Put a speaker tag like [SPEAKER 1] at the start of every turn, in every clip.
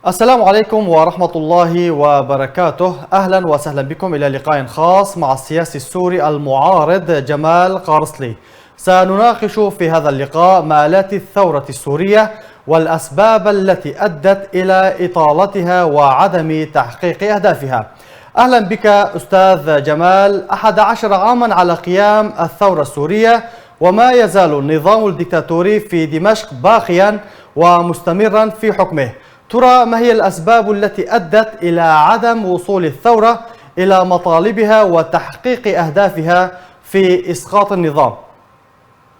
[SPEAKER 1] السلام عليكم ورحمة الله وبركاته. أهلا وسهلا بكم إلى لقاء خاص مع السياسي السوري المعارض جمال قارصلي. سنناقش في هذا اللقاء مآلات الثورة السورية والأسباب التي أدت إلى إطالتها وعدم تحقيق أهدافها. أهلا بك أستاذ جمال. 11 عاما على قيام الثورة السورية، وما يزال النظام الدكتاتوري في دمشق باقيا ومستمرا في حكمه. ترى ما هي الأسباب التي أدت إلى عدم وصول الثورة إلى مطالبها وتحقيق أهدافها في إسقاط النظام؟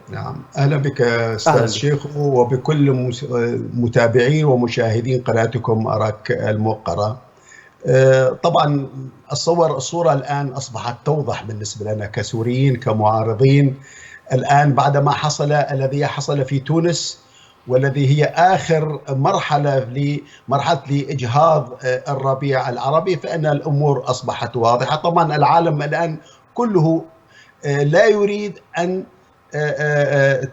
[SPEAKER 2] نعم، أهلا بك أستاذ شيخ وبكل متابعين ومشاهدين قناتكم أراك الموقرة. طبعا الصورة الآن أصبحت توضح بالنسبة لنا كسوريين كمعارضين. الآن بعدما الذي حصل في تونس، والذي هي آخر مرحلة لإجهاض الربيع العربي، فإن الأمور أصبحت واضحة. طبعا العالم الآن كله لا يريد أن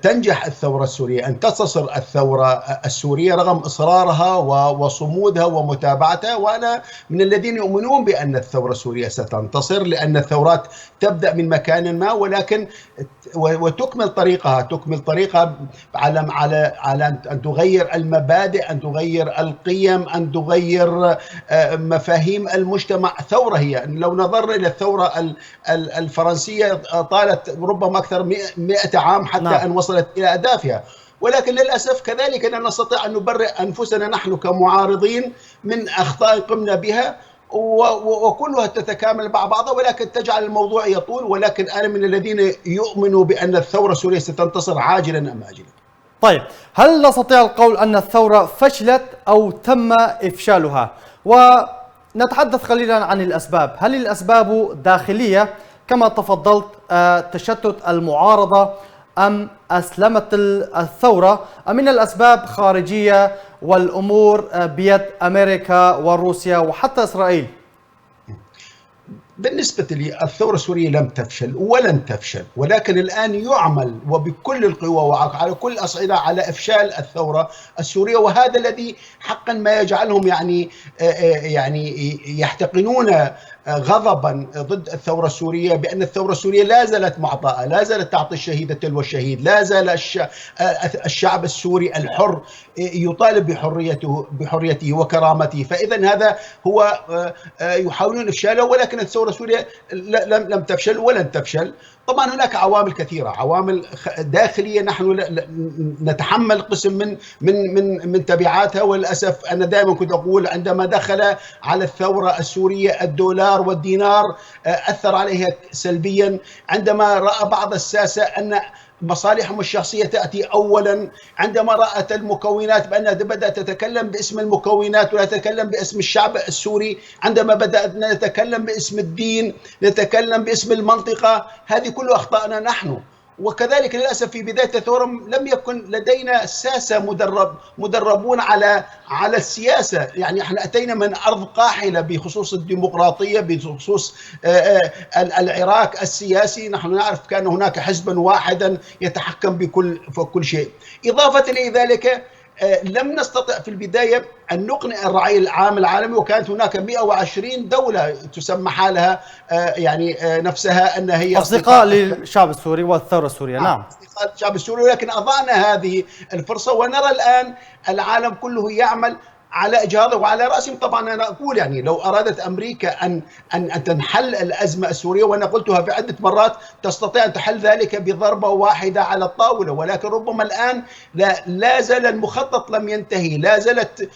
[SPEAKER 2] تنجح الثورة السورية، أن تنتصر الثورة السورية رغم إصرارها وصمودها ومتابعتها. وأنا من الذين يؤمنون بأن الثورة السورية ستنتصر، لأن الثورات تبدأ من مكان ما ولكن وتكمل طريقها على أن تغير المبادئ، أن تغير القيم، أن تغير مفاهيم المجتمع. ثورة هي، لو نظرنا إلى الثورة الفرنسية طالت ربما أكثر 100 عام حتى أن وصلت إلى أهدافها، ولكن للأسف كذلك لا نستطيع أن نبرئ أنفسنا نحن كمعارضين من أخطاء قمنا بها، وكلها تتكامل مع بعضها، ولكن تجعل الموضوع يطول. ولكن أنا من الذين يؤمنوا بأن الثورة السورية ستنتصر عاجلا أم آجلا.
[SPEAKER 1] طيب، هل نستطيع القول أن الثورة فشلت أو تم إفشالها؟ ونتحدث قليلا عن الأسباب. هل الأسباب داخلية كما تفضلت، تشتت المعارضة، أم أسلمت الثورة، أم من الأسباب خارجية والأمور بيد أمريكا وروسيا وحتى إسرائيل؟
[SPEAKER 2] بالنسبة لي الثورة السورية لم تفشل ولن تفشل، ولكن الآن يعمل وبكل القوى وعلى كل الأصعدة على إفشال الثورة السورية. وهذا الذي حقا ما يجعلهم يعني يحتقنون غضبا ضد الثورة السورية، بأن الثورة السورية لا زالت معطاءة، لا زالت تعطي الشهيد تلو الشهيد، لا زال الشعب السوري الحر يطالب بحريته وكرامته. فإذا هذا هو يحاولون إفشاله، ولكن الثورة السورية لم تفشل ولن تفشل. طبعا هناك عوامل كثيرة، عوامل داخلية نحن نتحمل قسم من تبعاتها. وللأسف أنا دائما كنت أقول عندما دخل على الثورة السورية الدولار والدينار أثر عليها سلبيا. عندما رأى بعض الساسة أن مصالحهم الشخصية تأتي أولا، عندما رأت المكونات بأنها بدأت تتكلم باسم المكونات ولا تتكلم باسم الشعب السوري، عندما بدأنا نتكلم باسم الدين، نتكلم باسم المنطقة، هذه كلها أخطأنا نحن. وكذلك للأسف في بداية الثورة لم يكن لدينا ساسة مدربون على السياسة. يعني احنا أتينا من أرض قاحلة بخصوص الديمقراطية، بخصوص العراك السياسي. نحن نعرف كان هناك حزبا واحدا يتحكم بكل شيء. إضافة إلى ذلك لم نستطع في البداية أن نقنع الرأي العام العالمي، وكانت هناك 120 دولة تسمى حالها يعني نفسها أنها هي
[SPEAKER 1] أصدقاء للشعب السوري والثورة السورية. نعم،
[SPEAKER 2] أصدقاء الشعب السوري، ولكن أضعنا هذه الفرصة، ونرى الآن العالم كله يعمل على إجهاضه وعلى رأسهم. طبعا أنا أقول يعني لو أرادت أمريكا أن تنحل الأزمة السورية، وأنا قلتها في عدة مرات، تستطيع أن تحل ذلك بضربة واحدة على الطاولة. ولكن ربما الآن لا زال المخطط لم ينتهي، لا زالت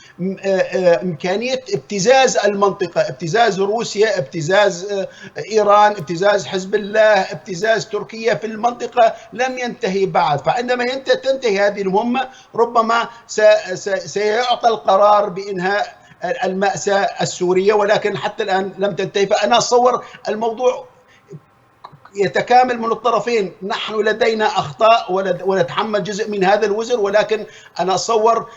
[SPEAKER 2] إمكانية ابتزاز المنطقة، ابتزاز روسيا، ابتزاز إيران، ابتزاز حزب الله، ابتزاز تركيا في المنطقة لم ينتهي بعد. فعندما تنتهي هذه المهمة ربما سيعطى القرار بإنهاء المأساة السورية، ولكن حتى الآن لم تنتهي. فأنا أتصور الموضوع يتكامل من الطرفين. نحن لدينا أخطاء ونتحمل جزء من هذا الوزر، ولكن أنا أتصور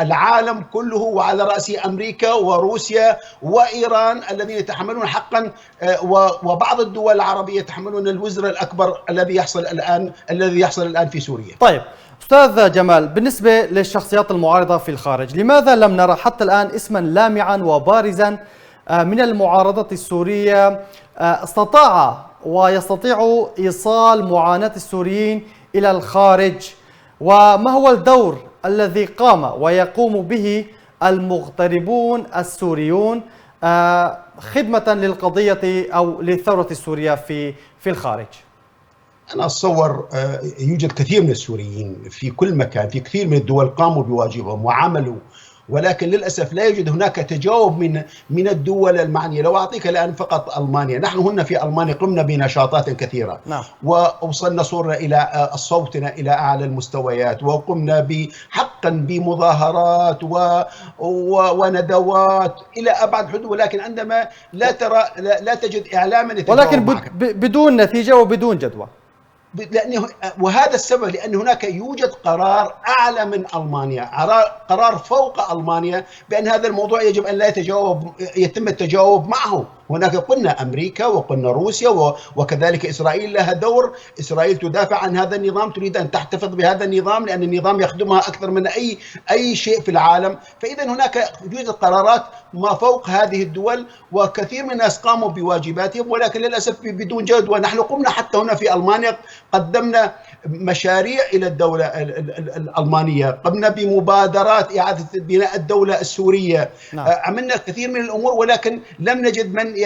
[SPEAKER 2] العالم كله وعلى رأسه أمريكا وروسيا وإيران الذين يتحملون حقا، وبعض الدول العربية يتحملون الوزر الأكبر الذي يحصل الآن في سوريا.
[SPEAKER 1] طيب أستاذ جمال، بالنسبة للشخصيات المعارضة في الخارج، لماذا لم نرى حتى الآن اسما لامعا وبارزا من المعارضة السورية استطاع ويستطيع إيصال معاناة السوريين إلى الخارج؟ وما هو الدور الذي قام ويقوم به المغتربون السوريون خدمة للقضية أو للثورة السورية في الخارج؟
[SPEAKER 2] أنا أتصور يوجد كثير من السوريين في كل مكان في كثير من الدول قاموا بواجبهم وعملوا، ولكن للأسف لا يوجد هناك تجاوب من الدول المعنية. لو أعطيك الآن فقط ألمانيا، نحن هنا في ألمانيا قمنا بنشاطات كثيرة،
[SPEAKER 1] نعم.
[SPEAKER 2] ووصلنا صورنا إلى صوتنا إلى أعلى المستويات، وقمنا حقا بمظاهرات وندوات إلى أبعد حدود، ولكن عندما لا تجد إعلاما يتجاوب
[SPEAKER 1] ولكن
[SPEAKER 2] معك.
[SPEAKER 1] بدون نتيجة وبدون جدوى.
[SPEAKER 2] وهذا السبب، لأن هناك يوجد قرار أعلى من ألمانيا، قرار فوق ألمانيا، بأن هذا الموضوع يجب أن لا يتم التجاوب معه. هناك قلنا أمريكا وقلنا روسيا وكذلك إسرائيل لها دور. إسرائيل تدافع عن هذا النظام، تريد أن تحتفظ بهذا النظام لأن النظام يخدمها أكثر من أي شيء في العالم. فإذا هناك يوجد قرارات ما فوق هذه الدول، وكثير من الناس قاموا بواجباتهم، ولكن للأسف بدون جدوى. ونحن قمنا حتى هنا في ألمانيا، قدمنا مشاريع إلى الدولة الألمانية، قمنا بمبادرات إعادة بناء الدولة السورية.
[SPEAKER 1] نعم.
[SPEAKER 2] عملنا كثير من الأمور، ولكن لم نجد من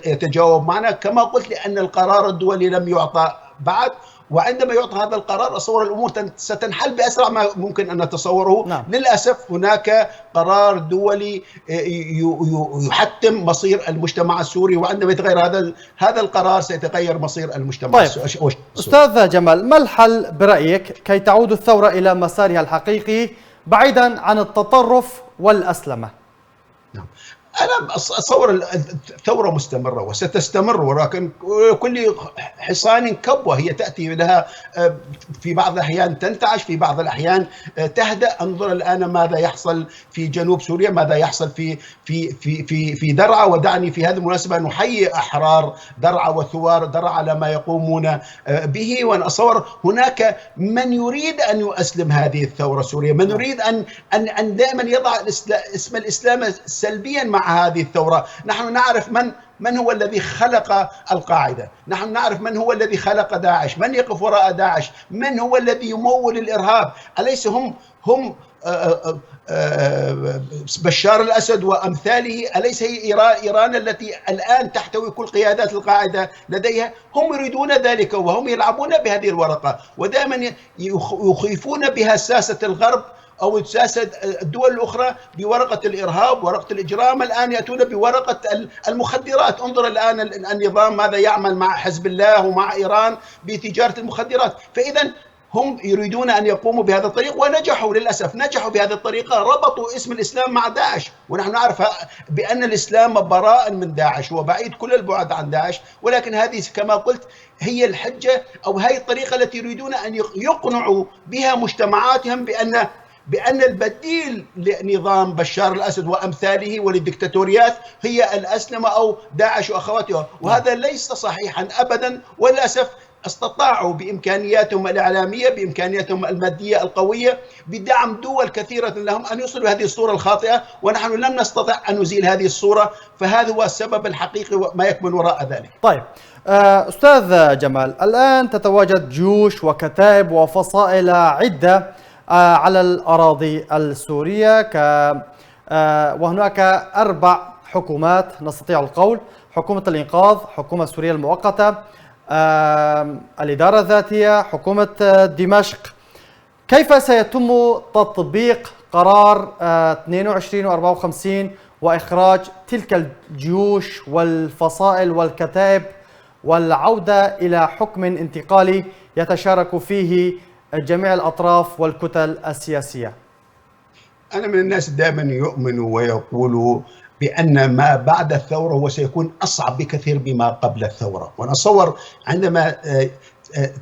[SPEAKER 2] يتجاوب معنا كما قلت، لأن القرار الدولي لم يعطى بعد. وعندما يعطى هذا القرار أتصور الأمور ستنحل بأسرع ما ممكن أن نتصوره.
[SPEAKER 1] نعم.
[SPEAKER 2] للأسف هناك قرار دولي يحتم مصير المجتمع السوري، وعندما يتغير هذا القرار سيتغير مصير المجتمع السوري.
[SPEAKER 1] أستاذ جمال، ما الحل برأيك كي تعود الثورة إلى مسارها الحقيقي بعيدا عن التطرف والأسلمة؟
[SPEAKER 2] نعم. أنا أتصور الثورة مستمرة وستستمر، ولكن كل حصان كبوة، هي تأتي لها في بعض الأحيان تنتعش، في بعض الأحيان تهدأ. انظر الآن ماذا يحصل في جنوب سوريا، ماذا يحصل في درعا. ودعني في هذه المناسبة نحيي أحرار درعا وثوار درعا على ما يقومون به. وأنا أتصور هناك من يريد أن يؤسلم هذه الثورة السورية، من يريد أن دائما يضع اسم الإسلام سلبيا مع هذه الثورة. نحن نعرف من هو الذي خلق القاعدة، نحن نعرف من هو الذي خلق داعش، من يقف وراء داعش، من هو الذي يمول الإرهاب. أليس هم بشار الأسد وأمثاله؟ أليس هي إيران التي الآن تحتوي كل قيادات القاعدة لديها؟ هم يريدون ذلك، وهم يلعبون بهذه الورقة، ودائما يخيفون بها ساسة الغرب أو ساسة الدول الأخرى بورقة الإرهاب، ورقة الإجرام. الآن يأتون بورقة المخدرات. انظر الآن النظام ماذا يعمل مع حزب الله ومع إيران بتجارة المخدرات. فإذا هم يريدون أن يقوموا بهذا الطريق، ونجحوا للأسف، نجحوا بهذه الطريقة، ربطوا اسم الإسلام مع داعش. ونحن نعرف بأن الإسلام براء من داعش وبعيد كل البعد عن داعش، ولكن هذه كما قلت هي الحجة أو هي الطريقة التي يريدون أن يقنعوا بها مجتمعاتهم بأن البديل لنظام بشار الأسد وأمثاله وللدكتاتوريات هي الأسلمة أو داعش وأخواتها، وهذا ليس صحيحا أبدا. وللأسف استطاعوا بإمكانياتهم الإعلامية، بإمكانياتهم المادية القوية، بدعم دول كثيرة لهم، أن يوصلوا هذه الصورة الخاطئة، ونحن لم نستطع أن نزيل هذه الصورة. فهذا هو السبب الحقيقي ما يكمن وراء ذلك.
[SPEAKER 1] طيب أستاذ جمال، الآن تتواجد جيوش وكتائب وفصائل عدة على الأراضي السورية، وهناك 4 حكومات نستطيع القول: حكومة الإنقاذ، حكومة سوريا المؤقتة، الإدارة الذاتية، حكومة دمشق. كيف سيتم تطبيق قرار 22 و54 وإخراج تلك الجيوش والفصائل والكتائب والعودة إلى حكم انتقالي يتشارك فيه جميع الأطراف والكتل السياسية؟
[SPEAKER 2] أنا من الناس دائما يؤمنوا ويقولوا بأن ما بعد الثورة هو سيكون أصعب بكثير مما قبل الثورة. ونتصور عندما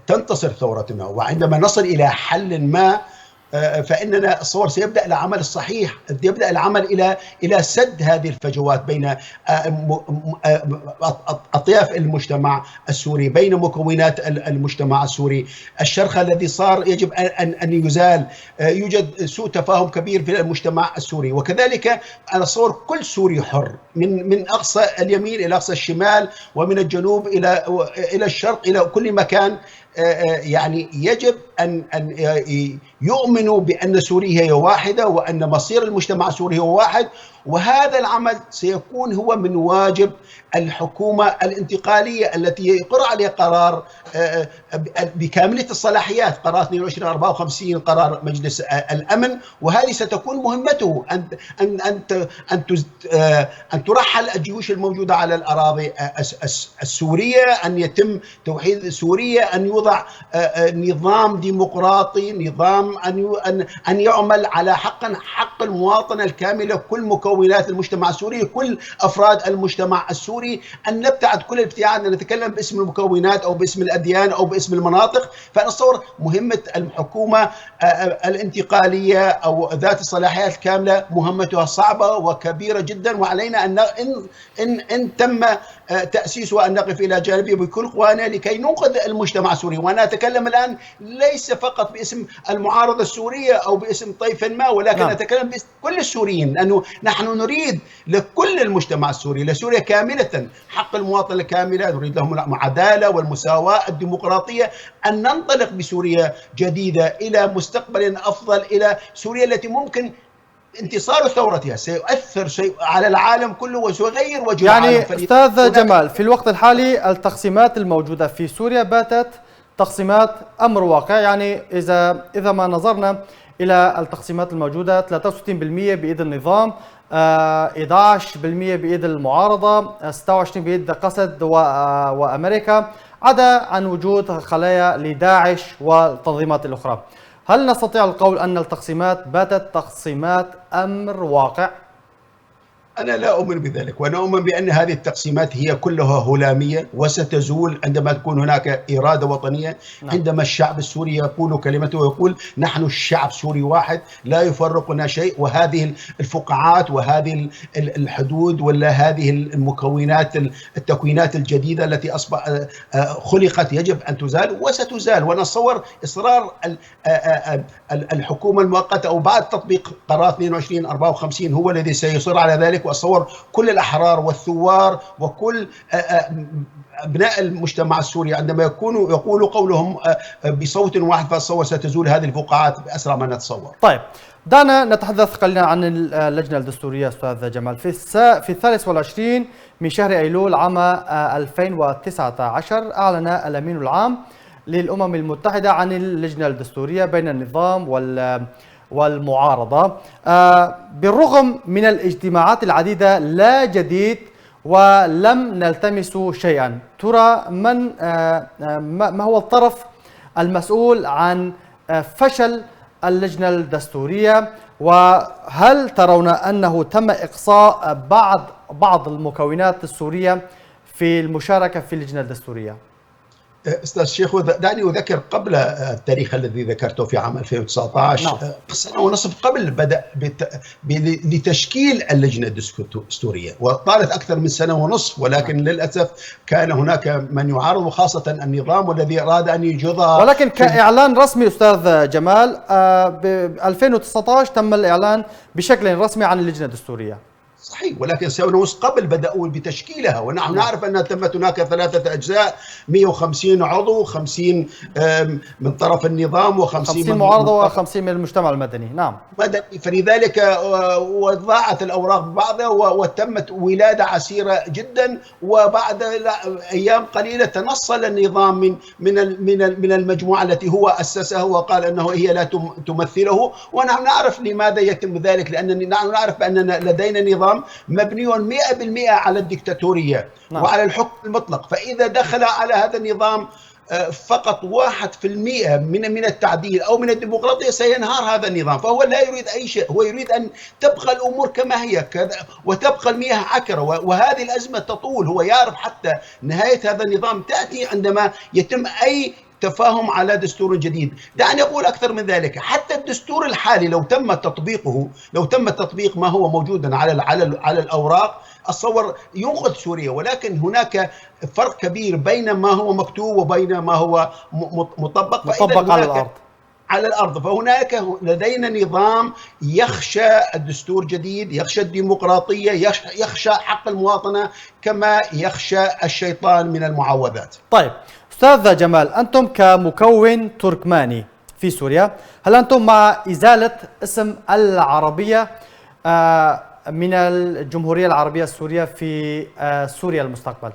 [SPEAKER 2] تنتصر ثورتنا وعندما نصل إلى حل ما، فإننا الصور سيبدأ العمل الصحيح، يبدأ العمل إلى سد هذه الفجوات بين أطياف المجتمع السوري، بين مكونات المجتمع السوري. الشرخ الذي صار يجب أن يزال. يوجد سوء تفاهم كبير في المجتمع السوري، وكذلك أنا أتصور كل سوري حر من أقصى اليمين إلى أقصى الشمال، ومن الجنوب إلى الشرق، إلى كل مكان. يعني يجب أن يؤمنوا بأن سوريا هي واحدة، وأن مصير المجتمع السوري هو واحد. وهذا العمل سيكون هو من واجب الحكومة الانتقالية التي يقر عليها قرار بكاملة الصلاحيات، قرار 2254، قرار مجلس الأمن. وهذه ستكون مهمته أن ترحل الجيوش الموجودة على الأراضي السورية، أن يتم توحيد سوريا، أن يوضع نظام ديمقراطي، نظام أن يعمل على حق المواطنة الكاملة، كل مكونات المجتمع السوري، كل أفراد المجتمع السوري، أن نبتعد كل الابتعاد، أن نتكلم باسم المكونات أو باسم الأديان أو باسم المناطق. فأنا أتصور مهمة الحكومة الانتقالية أو ذات الصلاحيات الكاملة مهمتها صعبة وكبيرة جدا، وعلينا إن تم تأسيسها أن نقف إلى جانبه بكل قوانا لكي ننقذ المجتمع السوري. وأنا أتكلم الآن ليس فقط باسم المعارضة السورية أو باسم طيف ما، ولكن أتكلم باسم كل السوريين، أنه نحن نريد لكل المجتمع السوري، لسوريا كاملة، حق المواطنة الكاملة، نريد لهم العدالة والمساواة الديمقراطية، أن ننطلق بسوريا جديدة إلى مستقبل أفضل، إلى سوريا التي ممكن انتصار ثورتها سيؤثر على العالم كله وسيغير وجه العالم.
[SPEAKER 1] يعني أستاذ جمال، في الوقت الحالي التقسيمات الموجودة في سوريا باتت تقسيمات أمر واقع. يعني إذا ما نظرنا إلى التقسيمات الموجودة، 63% بإيد النظام، 11% بإيد المعارضة، 26 بإيد قسد وأمريكا، عدا عن وجود خلايا لداعش والتنظيمات الأخرى. هل نستطيع القول أن التقسيمات باتت تقسيمات أمر واقع؟
[SPEAKER 2] أنا لا أؤمن بذلك، وأنا أؤمن بأن هذه التقسيمات هي كلها هلامية وستزول عندما تكون هناك إرادة وطنية. عندما الشعب السوري يقول كلمته ويقول نحن الشعب سوري واحد لا يفرقنا شيء، وهذه الفقاعات وهذه الحدود ولا هذه المكونات التكوينات الجديدة التي خلقت يجب أن تزال وستزال. ونتصور إصرار الحكومة المؤقتة أو بعد تطبيق قرار 2254 هو الذي سيصر على ذلك. وأتصور كل الأحرار والثوار وكل أبناء المجتمع السوري عندما يقولوا قولهم بصوت واحد، فأتصور ستزول هذه الفقاعات بأسرع ما نتصور.
[SPEAKER 1] طيب، دعنا نتحدث قليلا عن اللجنة الدستورية أستاذ جمال. في 23 من شهر أيلول عام 2019 أعلن الأمين العام للأمم المتحدة عن اللجنة الدستورية بين النظام والمعارضة. بالرغم من الاجتماعات العديدة لا جديد ولم نلتمس شيئا. ترى ما هو الطرف المسؤول عن فشل اللجنة الدستورية؟ وهل ترون أنه تم إقصاء بعض المكونات السورية في المشاركة في اللجنة الدستورية؟
[SPEAKER 2] أستاذ شيخ، دعني أذكر قبل التاريخ الذي ذكرته في عام 2019 سنة ونصف قبل بدأ لتشكيل اللجنة الدستورية، وطالت أكثر من سنة ونصف، ولكن للأسف كان هناك من يعارض، وخاصة النظام والذي أراد أن يجرها.
[SPEAKER 1] ولكن كإعلان رسمي أستاذ جمال ب 2019 تم الإعلان بشكل رسمي عن اللجنة الدستورية.
[SPEAKER 2] صحيح، ولكن سنة ونص قبل بدأوا بتشكيلها، ونحن نعرف أنها تمت هناك 3 أجزاء، 150 عضو، 50 من طرف النظام و50
[SPEAKER 1] من معارضة و50 من المجتمع المدني. نعم،
[SPEAKER 2] فلذلك وضاعت الأوراق ببعضها وتمت ولادة عسيرة جدا. وبعد أيام قليلة تنصل النظام من المجموعة التي هو أسسها وقال أنه هي لا تمثله. ونحن نعرف لماذا يتم ذلك، لأننا نحن نعرف بأننا لدينا نظام مبني 100% على الدكتاتورية. نعم. وعلى الحكم المطلق. فإذا دخل على هذا النظام فقط 1% من التعديل أو من الديمقراطية سينهار هذا النظام. فهو لا يريد أي شيء، هو يريد أن تبقى الأمور كما هي وتبقى المياه عكرة، وهذه الأزمة تطول. هو يعرف حتى نهاية هذا النظام تأتي عندما يتم أي تفاهم على دستور جديد. دعني أقول أكثر من ذلك، حتى الدستور الحالي لو تم تطبيقه، لو تم تطبيق ما هو موجودا على الأوراق، أتصور ينقذ سوريا. ولكن هناك فرق كبير بين ما هو مكتوب وبين ما هو
[SPEAKER 1] مطبق على الأرض.
[SPEAKER 2] على الأرض. فهناك لدينا نظام يخشى الدستور جديد، يخشى الديمقراطية، يخشى حق المواطنة كما يخشى الشيطان من المعوذات.
[SPEAKER 1] طيب أستاذ جمال، أنتم كمكون تركماني في سوريا، هل أنتم مع إزالة اسم العربية من الجمهورية العربية السورية في سوريا المستقبل؟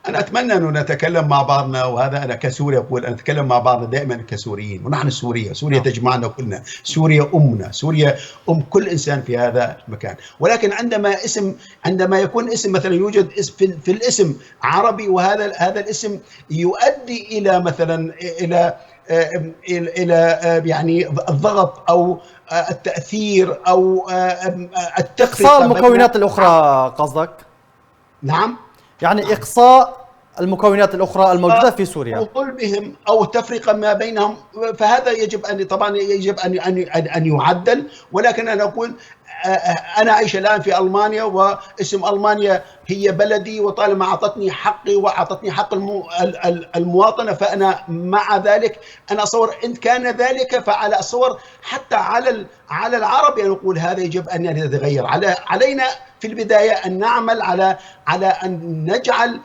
[SPEAKER 2] أنا أتمنى أن نتكلم مع بعضنا، وهذا أنا كسوري أقول أن نتكلم مع بعضنا دائما كسوريين، ونحن سوريا تجمعنا كلنا، سوريا أمنا، سوريا أم كل إنسان في هذا المكان. ولكن عندما يكون اسم مثلا يوجد اسم في الاسم عربي، وهذا الاسم يؤدي إلى مثلا إلى يعني الضغط أو التأثير أو التفرقة،
[SPEAKER 1] إقصاء المكونات الأخرى قصدك؟
[SPEAKER 2] نعم،
[SPEAKER 1] يعني إقصاء المكونات الأخرى الموجودة في سوريا
[SPEAKER 2] وظلمهم أو التفرقة ما بينهم. فهذا يجب أن يعدل. ولكن أنا أقول أنا أعيش الآن في ألمانيا، واسم ألمانيا هي بلدي، وطالما أعطتني حقي وأعطتني حق المواطنة فأنا مع ذلك. أنا أصور إن كان ذلك فعلى أصور حتى على العرب أن نقول هذا يجب أن يتغير. علينا في البداية أن نعمل على أن نجعل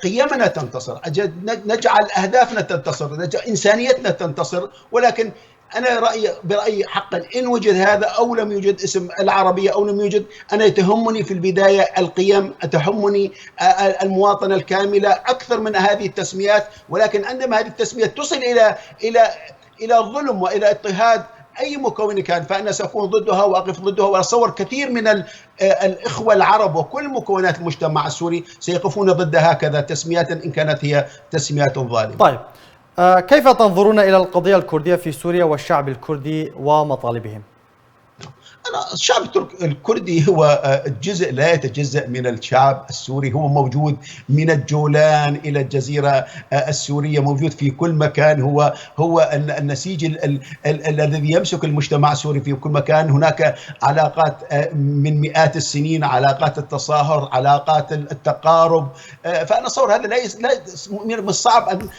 [SPEAKER 2] قيمنا تنتصر، نجعل أهدافنا تنتصر، نجعل إنسانيتنا تنتصر. ولكن أنا برأيي حقا إن وجد هذا أو لم يوجد اسم العربية أو لم يوجد، أنا تهمني في البداية القيم، تهمني المواطنة الكاملة أكثر من هذه التسميات. ولكن عندما هذه التسميات تصل إلى الظلم وإلى اضطهاد أي مكون كان، فأنا سأكون ضدها وأقف ضدها. وأتصور كثير من الإخوة العرب وكل مكونات المجتمع السوري سيقفون ضد هكذا تسميات إن كانت هي تسميات ظالمة.
[SPEAKER 1] طيب كيف تنظرون إلى القضية الكردية في سوريا والشعب الكردي ومطالبهم؟
[SPEAKER 2] الشعب الكردي هو جزء لا يتجزأ من الشعب السوري، هو موجود من الجولان إلى الجزيرة السورية، موجود في كل مكان. هو النسيج الذي يمسك المجتمع السوري في كل مكان. هناك علاقات من مئات السنين، علاقات التصاهر، علاقات التقارب. فأنا أتصور هذا من الصعب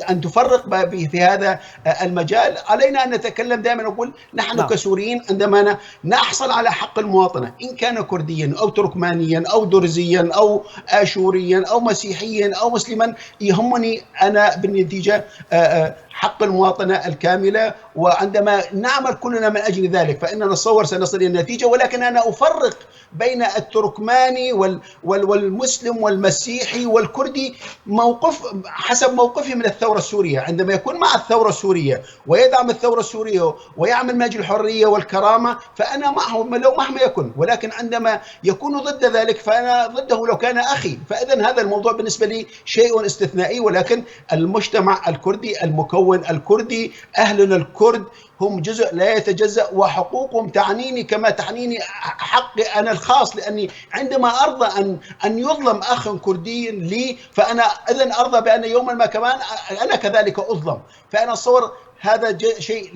[SPEAKER 2] أن تفرق في هذا المجال. علينا أن نتكلم دائما، نقول نحن كسوريين عندما نحصل على حق المواطنة، إن كان كرديا أو تركمانيا أو درزيا أو آشوريا أو مسيحيا أو مسلما، يهمني أنا بالنتيجة حق المواطنة الكاملة. وعندما نعمل كلنا من أجل ذلك فإننا نتصور سنصل إلى النتيجة. ولكن أنا أفرق بين التركماني والمسلم والمسيحي والكردي حسب موقفه من الثورة السورية. عندما يكون مع الثورة السورية ويدعم الثورة السورية ويعمل من أجل الحرية والكرامة فأنا معه لو مهما يكن. ولكن عندما يكون ضد ذلك فأنا ضده لو كان أخي. فإذا هذا الموضوع بالنسبة لي شيء استثنائي. ولكن المجتمع الكردي، المكون الكردي، أهلنا الكرد هم جزء لا يتجزأ، وحقوقهم تعنيني كما تعنيني حقي أنا الخاص. لأني عندما أرضى أن يظلم أخ كردي لي فأنا إذن أرضى بأن يوما ما كمان أنا كذلك أظلم. فأنا أتصور هذا شيء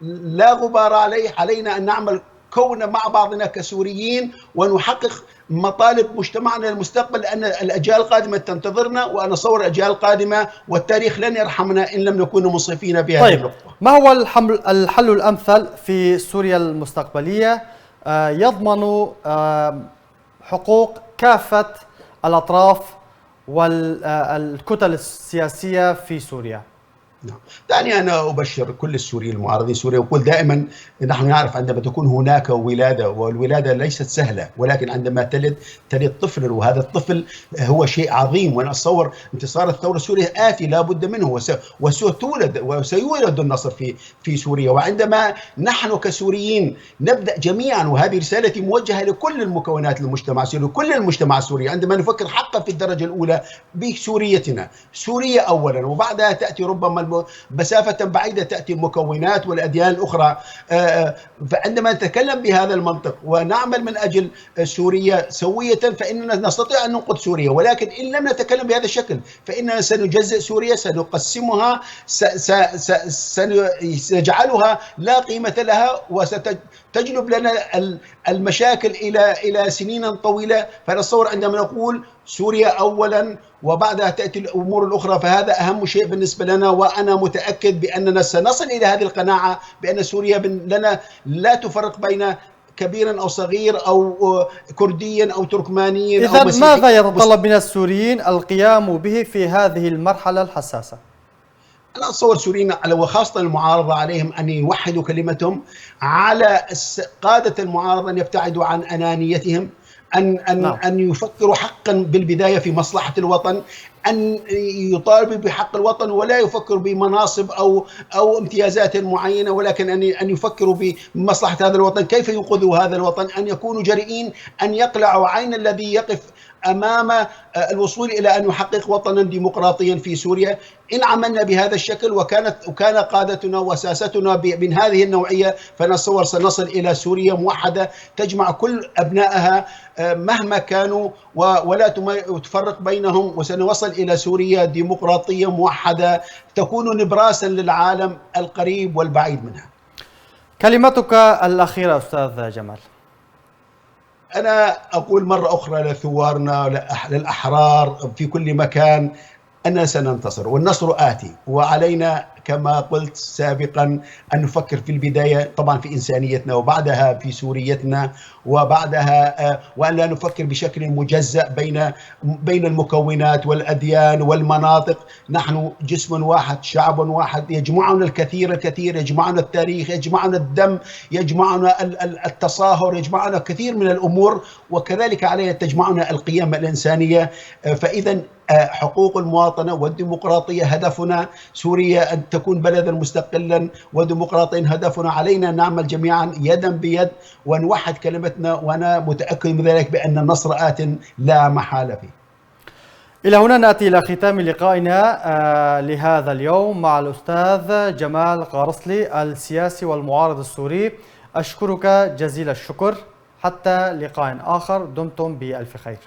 [SPEAKER 2] لا غبار عليه. علينا أن نعمل كون مع بعضنا كسوريين ونحقق مطالب مجتمعنا المستقبل، لأن الأجيال القادمة تنتظرنا. وأنا أصور الأجيال القادمة والتاريخ لن يرحمنا إن لم نكون منصفين بهذه النقطة.
[SPEAKER 1] ما هو الحل الأمثل في سوريا المستقبلية يضمن حقوق كافة الأطراف والكتل السياسية في سوريا؟
[SPEAKER 2] نعم. دعني أنا أبشر كل السوريين المعارضين سوريا وأقول دائما نحن نعرف عندما تكون هناك ولادة، والولادة ليست سهلة، ولكن عندما تلد طفل، وهذا الطفل هو شيء عظيم. وأنا أتصور انتصار الثورة السورية آتي لا بد منه، وستولد وسيولد النصر في سوريا. وعندما نحن كسوريين نبدأ جميعا، وهذه رسالتي موجهة لكل المكونات المجتمع السوري، لكل المجتمع السوري، عندما نفكر حقا في الدرجة الأولى بسوريتنا، سوريا أولا، وبعدها تأتي ربما مسافة بعيدة تأتي المكونات والأديان الأخرى. فعندما نتكلم بهذا المنطق ونعمل من أجل سوريا سوية فإننا نستطيع أن ننقذ سوريا. ولكن إن لم نتكلم بهذا الشكل فإننا سنجزئ سوريا، سنقسمها، سنجعلها لا قيمة لها، وستجلب لنا المشاكل إلى سنين طويلة. فنتصور عندما نقول سوريا أولا وبعدها تأتي الأمور الأخرى فهذا أهم شيء بالنسبة لنا. وأنا متأكد بأننا سنصل إلى هذه القناعة بأن سوريا لنا لا تفرق بين كبير أو صغير أو كردي أو تركماني أو مسيحي.
[SPEAKER 1] إذن ماذا يتطلب من السوريين القيام به في هذه المرحلة الحساسة؟
[SPEAKER 2] أنا أتصور السوريين وخاصة المعارضة عليهم أن يوحدوا كلمتهم، على قادة المعارضة أن يبتعدوا عن أنانيتهم، أن يفكروا حقا بالبداية في مصلحة الوطن، أن يطالبوا بحق الوطن ولا يفكروا بمناصب أو امتيازات معينة، ولكن أن يفكروا بمصلحة هذا الوطن، كيف ينقذوا هذا الوطن، أن يكونوا جريئين، أن يقلعوا عين الذي يقف أمام الوصول إلى أن يحقق وطنا ديمقراطيا في سوريا. إن عملنا بهذا الشكل وكان قادتنا وساستنا من هذه النوعية فنتصور سنصل إلى سوريا موحدة تجمع كل أبنائها مهما كانوا ولا تفرق بينهم، وسنوصل إلى سوريا ديمقراطية موحدة تكون نبراسا للعالم القريب والبعيد منها.
[SPEAKER 1] كلمتك الأخيرة أستاذ جمال.
[SPEAKER 2] أنا أقول مرة أخرى لثوارنا للأحرار في كل مكان أننا سننتصر والنصر آتي، وعلينا كما قلت سابقا أن نفكر في البداية طبعا في إنسانيتنا، وبعدها في سوريتنا، وبعدها وأن لا نفكر بشكل مجزأ بين المكونات والأديان والمناطق. نحن جسم واحد، شعب واحد، يجمعنا الكثير، يجمعنا التاريخ، يجمعنا الدم، يجمعنا التصاهر، يجمعنا كثير من الأمور، وكذلك علينا تجمعنا القيم الإنسانية. فإذا حقوق المواطنة والديمقراطية هدفنا، سوريا أن تكون بلدا مستقلا وديمقراطيا هدفنا. علينا نعمل جميعا يدا بيد ونوحد كلمتنا، وأنا متأكد من ذلك بأن النصر آت لا محالة فيه.
[SPEAKER 1] إلى هنا نأتي إلى ختام لقائنا لهذا اليوم مع الأستاذ جمال قارصلي السياسي والمعارض السوري. أشكرك جزيل الشكر، حتى لقاء آخر، دمتم بألف خير.